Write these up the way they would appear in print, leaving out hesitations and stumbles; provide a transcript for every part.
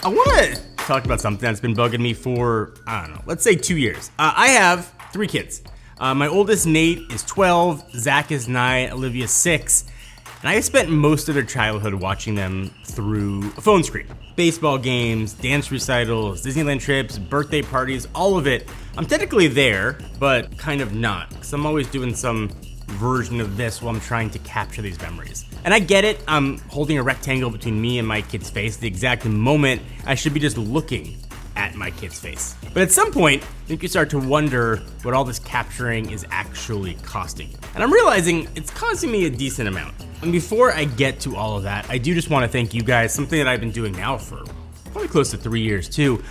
I want to talk about something that's been bugging me for, I don't know, let's say 2 years. I have 3 kids. My oldest, Nate, is 12, Zach is 9, Olivia's 6, and I spent most of their childhood watching them through a phone screen. Baseball games, dance recitals, Disneyland trips, birthday parties, all of it. I'm technically there, but kind of not, because I'm always doing some version of this while I'm trying to capture these memories. And I get it, I'm holding a rectangle between me and my kid's face the exact moment I should be just looking at my kid's face. But at some point, I think you start to wonder what all this capturing is actually costing you. And I'm realizing it's costing me a decent amount. And before I get to all of that, I do just want to thank you guys, something that I've been doing now for probably close to 3 years too.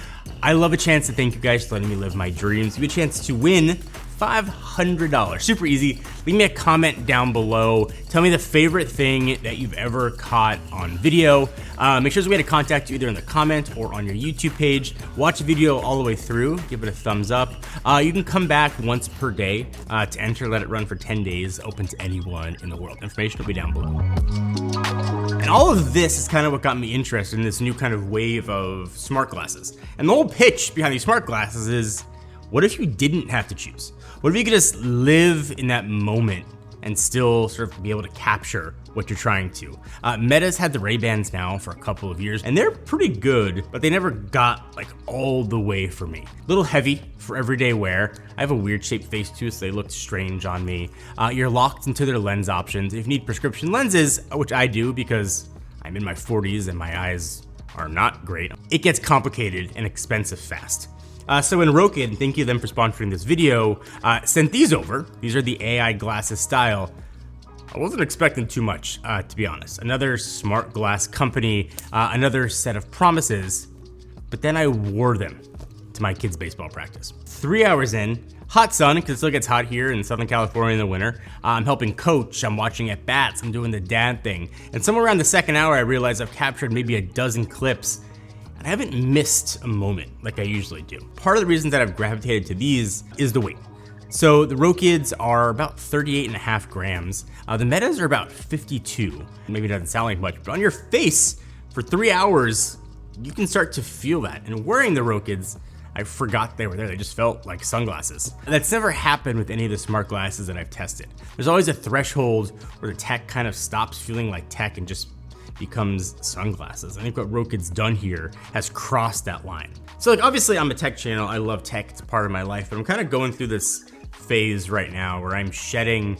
I love a chance to thank you guys for letting me live my dreams. You have a chance to win $500. Super easy. Leave me a comment down below. Tell me the favorite thing that you've ever caught on video. Make sure there's a way to contact you either in the comment or on your YouTube page. Watch the video all the way through. Give it a thumbs up. You can come back once per day to enter. Let it run for 10 days. Open to anyone in the world. Information will be down below. And all of this is kind of what got me interested in this new kind of wave of smart glasses. And the whole pitch behind these smart glasses is, what if you didn't have to choose? What if you could just live in that moment and still sort of be able to capture what you're trying to? Meta's had the Ray-Bans now for a couple of years, and they're pretty good, but they never got like all the way for me. A little heavy for everyday wear. I have a weird shaped face too, so they looked strange on me. You're locked into their lens options. If you need prescription lenses, which I do because I'm in my 40s and my eyes are not great, it gets complicated and expensive fast. So when Rokid, thank you them for sponsoring this video, sent these over. These are the AI Glasses Style. I wasn't expecting too much, to be honest. Another smart glass company, another set of promises, but then I wore them to my kid's baseball practice. 3 hours in, hot sun, because it still gets hot here in Southern California in the winter. I'm helping coach, I'm watching at bats, I'm doing the dad thing. And somewhere around the second hour, I realized I've captured maybe a dozen clips. I haven't missed a moment like I usually do. Part of the reasons that I've gravitated to these is the weight. So the Rokids are about 38.5 grams. The Metas are about 52. Maybe it doesn't sound like much, but on your face for 3 hours, you can start to feel that. And wearing the Rokids, I forgot they were there. They just felt like sunglasses. That's never happened with any of the smart glasses that I've tested. There's always a threshold where the tech kind of stops feeling like tech and just becomes sunglasses. I think what Rokid's done here has crossed that line. So like obviously I'm a tech channel, I love tech, it's a part of my life, but I'm kind of going through this phase right now where I'm shedding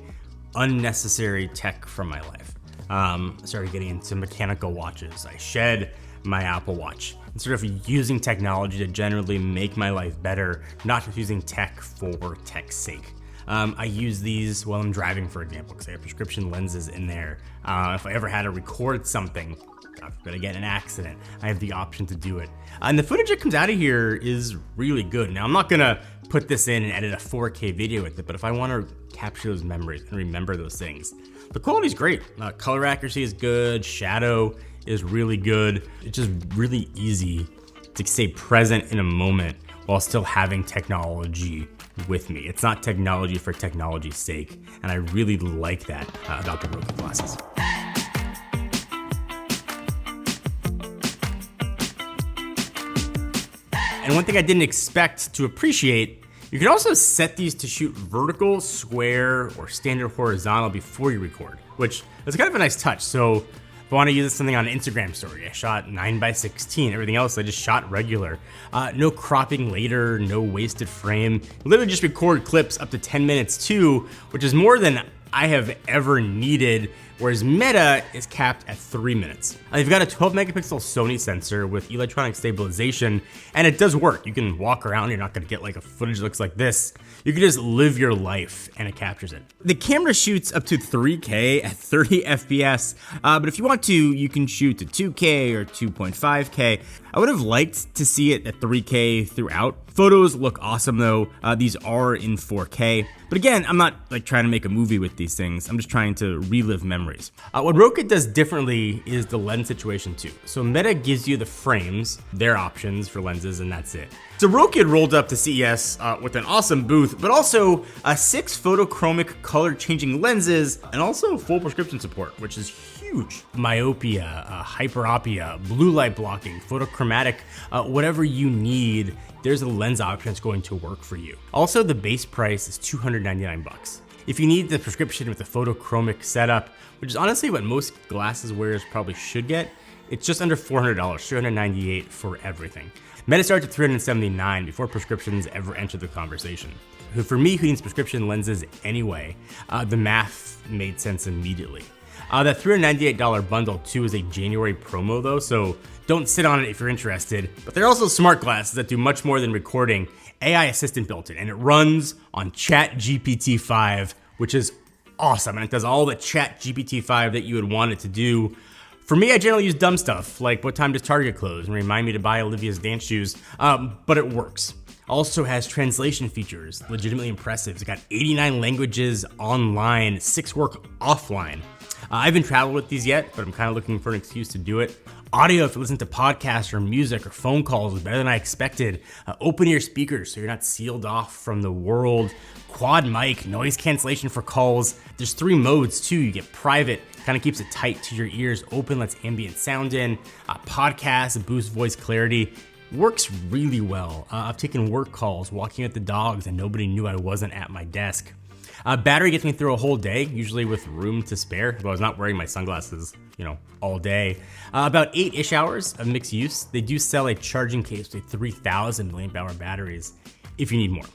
unnecessary tech from my life. I started getting into mechanical watches. I shed my Apple Watch and sort of using technology to generally make my life better, not just using tech for tech's sake. I use these while I'm driving, for example, because I have prescription lenses in there. If I ever had to record something, God forbid I get in an accident, I have the option to do it. And the footage that comes out of here is really good. Now, I'm not gonna put this in and edit a 4K video with it, but if I wanna capture those memories and remember those things, the quality's great. Color accuracy is good, shadow is really good. It's just really easy to stay present in a moment while still having technology with me. It's not technology for technology's sake, and I really like that about the Rokid glasses. And one thing I didn't expect to appreciate, you can also set these to shoot vertical, square, or standard horizontal before you record, which is kind of a nice touch. So if I want to use something on an Instagram story, I shot 9:16. Everything else I just shot regular. No cropping later, no wasted frame. Literally just record clips up to 10 minutes too, which is more than I have ever needed, whereas Meta is capped at 3 minutes. You've got a 12 megapixel Sony sensor with electronic stabilization, and it does work. You can walk around, you're not gonna get like a footage that looks like this. You can just live your life and it captures it. The camera shoots up to 3K at 30 FPS, but if you want to, you can shoot to 2K or 2.5K. I would have liked to see it at 3K throughout. Photos look awesome though. These are in 4K. But again, I'm not like trying to make a movie with these things. I'm just trying to relive memories. What Rokid does differently is the lens situation too. So Meta gives you the frames, their options for lenses, and that's it. So Rokid rolled up to CES with an awesome booth, but also 6 photochromic color changing lenses and also full prescription support, which is huge huge. Myopia, hyperopia, blue light blocking, photochromic, whatever you need, there's a lens option that's going to work for you. Also, the base price is $299. If you need the prescription with the photochromic setup, which is honestly what most glasses wearers probably should get, it's just under $400, $398 for everything. Meta starts at $379 before prescriptions ever enter the conversation. For me, who needs prescription lenses anyway, the math made sense immediately. That $398 bundle too is a January promo though, so don't sit on it if you're interested. But they're also smart glasses that do much more than recording. AI assistant built in, and it runs on ChatGPT5, which is awesome, and it does all the ChatGPT5 that you would want it to do. For me, I generally use dumb stuff, like what time does Target close, and remind me to buy Olivia's dance shoes, but it works. Also has translation features, legitimately impressive. It's got 89 languages online, 6 work offline. I haven't traveled with these yet, but I'm kind of looking for an excuse to do it. Audio, if you listen to podcasts or music or phone calls, is better than I expected. Open ear speakers, so you're not sealed off from the world. Quad mic, noise cancellation for calls. There's 3 modes too. You get private, kind of keeps it tight to your ears. Open lets ambient sound in. Podcast, boost voice clarity. Works really well. I've taken work calls, walking with the dogs, and nobody knew I wasn't at my desk. Battery gets me through a whole day, usually with room to spare, but I was not wearing my sunglasses, all day. About 8-ish hours of mixed use. They do sell a charging case with 3,000 mAh batteries if you need more.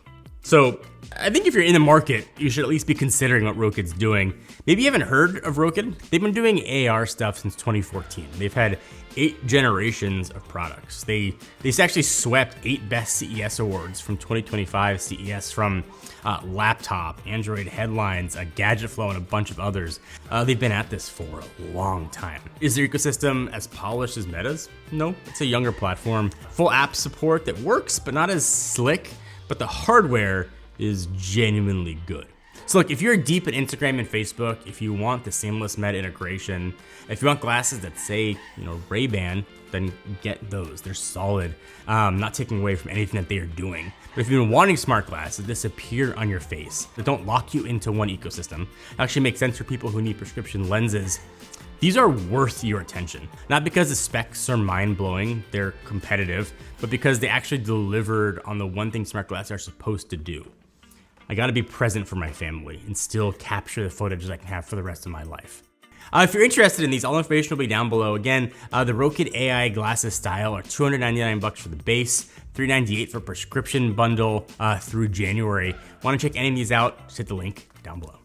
So I think if you're in the market, you should at least be considering what Rokid's doing. Maybe you haven't heard of Rokid. They've been doing AR stuff since 2014. They've had 8 generations of products. They actually swept 8 best CES awards from 2025 CES from laptop, Android headlines, Gadget Flow, and a bunch of others. They've been at this for a long time. Is their ecosystem as polished as Meta's? No, it's a younger platform. Full app support that works, but not as slick. But the hardware is genuinely good. So look, if you're deep in Instagram and Facebook, if you want the seamless Meta integration, if you want glasses that say, Ray-Ban, then get those. They're solid, not taking away from anything that they are doing. But if you've been wanting smart glasses that appear on your face, that don't lock you into one ecosystem, actually make sense for people who need prescription lenses, these are worth your attention. Not because the specs are mind-blowing, they're competitive, but because they actually delivered on the one thing smart glasses are supposed to do. I gotta be present for my family and still capture the footage I can have for the rest of my life. If you're interested in these, all information will be down below. Again, the Rokid AI Glasses Style are $299 for the base, $398 for prescription bundle through January. Want to check any of these out? Just hit the link down below.